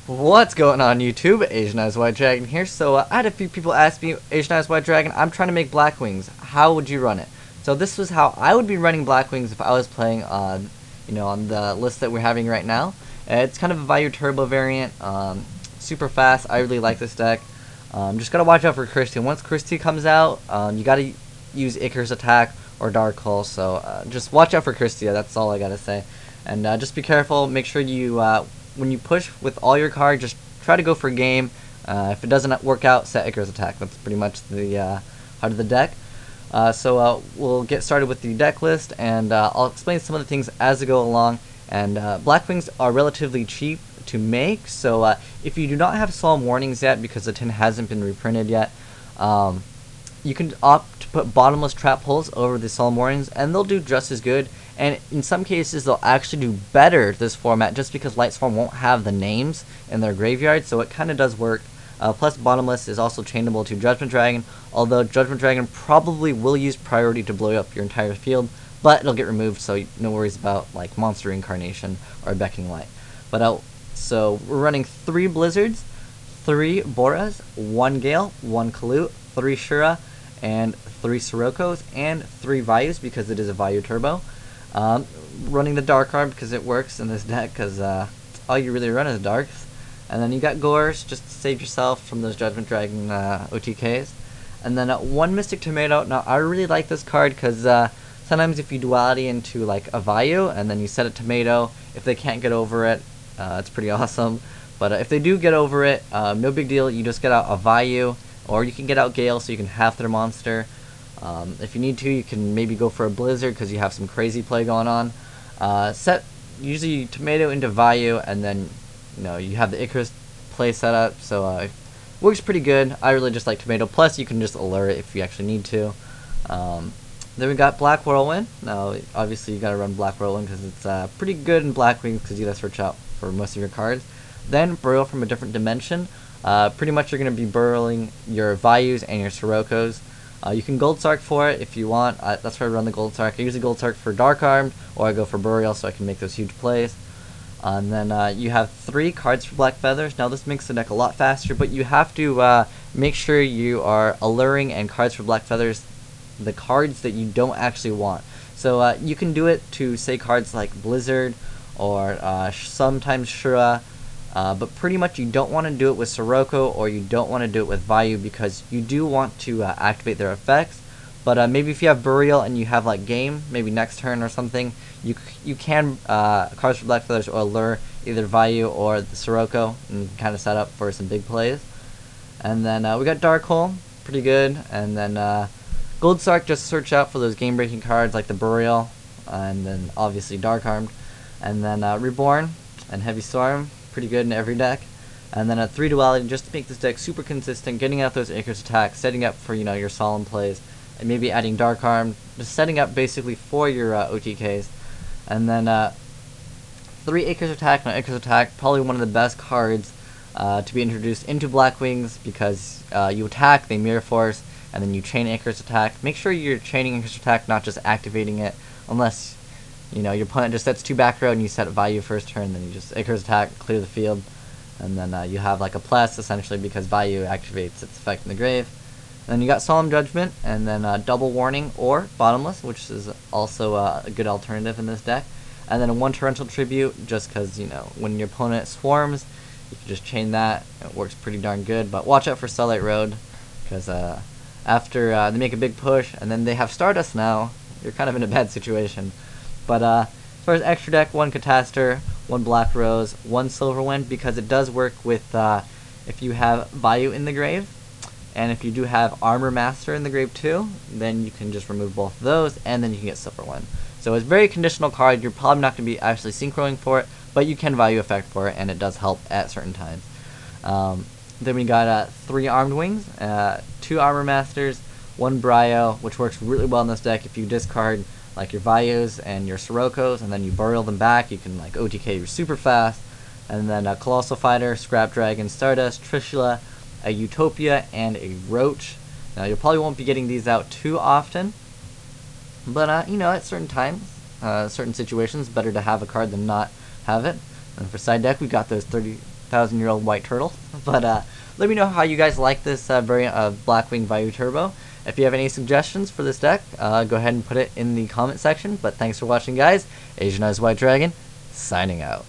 What's going on YouTube? Asian Eyes White Dragon here. So I had a few people ask me, Asian Eyes White Dragon, I'm trying to make Black Wings. How would you run it? So this was how I would be running Black Wings if I was playing on, on the list that we're having right now. It's kind of a Vayu Turbo variant, super fast. I really like this deck. Just gotta watch out for Christie. Once Christie comes out, you gotta use Icarus Attack or Dark Hole. So just watch out for Christie. That's all I gotta say. And just be careful. Make sure you when you push with all your cards, just try to go for game. If it doesn't work out, set Icarus Attack. That's pretty much the heart of the deck. So we'll get started with the deck list, and I'll explain some of the things as I go along. And Black Wings are relatively cheap to make, so if you do not have Solemn Warnings yet, because the tin hasn't been reprinted yet, you can opt to put Bottomless Trap Holes over the Solemn Warnings, and they'll do just as good. And in some cases, they'll actually do better this format, just because Light Swarm won't have the names in their graveyard, so it kind of does work. Plus, Bottomless is also chainable to Judgment Dragon, although Judgment Dragon probably will use priority to blow up your entire field, but it'll get removed, so no worries about like Monster Incarnation or Beckoning Light. But so we're running 3 Blizzards, 3 Boras, 1 Gale, 1 Kalut, 3 Shura, and 3 Sirocco's, and 3 Vayus because it is a Vayu Turbo. Running the Dark Arm because it works in this deck, because all you really run is Darks. And then you got Gores just to save yourself from those Judgment Dragon OTKs. And then 1 Mystic Tomato. Now I really like this card because sometimes if you duality into like a Vayu and then you set a Tomato, if they can't get over it, it's pretty awesome. But if they do get over it, no big deal. You just get out a Vayu, or you can get out Gale so you can half their monster. If you need to, you can maybe go for a Blizzard because you have some crazy play going on. Set usually Tomato into Vayu, and then you have the Icarus play set up, so it works pretty good. I really just like Tomato. Plus, you can just allure it if you actually need to. Then we got Black Whirlwind. Now, obviously, you gotta run Black Whirlwind because it's pretty good in Black Wings because you gotta search out for most of your cards. Then Burial from a Different Dimension. Pretty much you're gonna be burrowing your Vayus and your Siroccos. You can Gold Sark for it if you want. That's why I run the Gold Sark. I use the Gold Sark for Dark Armed, or I go for Burial so I can make those huge plays. And then you have 3 cards for Black Feathers. Now this makes the deck a lot faster, but you have to make sure you are alluring and cards for Black Feathers the cards that you don't actually want. So you can do it to say cards like Blizzard or sometimes Shura, but pretty much you don't want to do it with Sirocco, or you don't want to do it with Vayu, because you do want to activate their effects. But maybe if you have Burial and you have like Game, maybe next turn or something, you can cards for Black Feathers or allure either Vayu or the Sirocco and kind of set up for some big plays. And then we got Dark Hole, pretty good. And then Gold Sark, just search out for those game-breaking cards like the Burial, and then obviously Dark Armed. And then Reborn and Heavy Storm, pretty good in every deck. And then a 3 Duality just to make this deck super consistent, getting out those Icarus attacks, setting up for your solemn plays, and maybe adding Dark Arm, just setting up basically for your OTKs. And then 3 Icarus Attack. Now Icarus Attack, probably one of the best cards to be introduced into Black Wings, because you attack, they Mirror Force, and then you chain Icarus Attack. Make sure you're chaining Icarus Attack, not just activating it, unless your opponent just sets 2 back row and you set Vayu first turn, then you just Icarus Attack, clear the field, and then you have like a plus essentially because Vayu activates its effect in the grave. And then you got Solemn Judgment, and then Double Warning or Bottomless, which is also a good alternative in this deck. And then 1 Torrential Tribute, just because when your opponent swarms, you can just chain that. It works pretty darn good. But watch out for Starlight Road, because after they make a big push and then they have Stardust now, you're kind of in a bad situation. But as far as extra deck, 1 Catastor, 1 Black Rose, 1 Silverwind, because it does work with if you have Vayu in the grave, and if you do have Armor Master in the grave too, then you can just remove both of those, and then you can get Silverwind. So it's a very conditional card. You're probably not going to be actually synchroing for it, but you can Vayu effect for it, and it does help at certain times. Then we got 3 Armed Wings, 2 Armor Masters, 1 Bryo, which works really well in this deck. If you discard like your Vayus and your Siroccos, and then you Burial them back, you can like OTK super fast. And then a Colossal Fighter, Scrap Dragon, Stardust, Trishula, a Utopia, and a Roach. Now you probably won't be getting these out too often, but at certain times, certain situations, better to have a card than not have it. And for side deck, we got those 1,000-year-old white turtle. But let me know how you guys like this variant of Blackwing Vayu Turbo. If you have any suggestions for this deck, go ahead and put it in the comment section. But thanks for watching, guys. Asian Eyes White Dragon, signing out.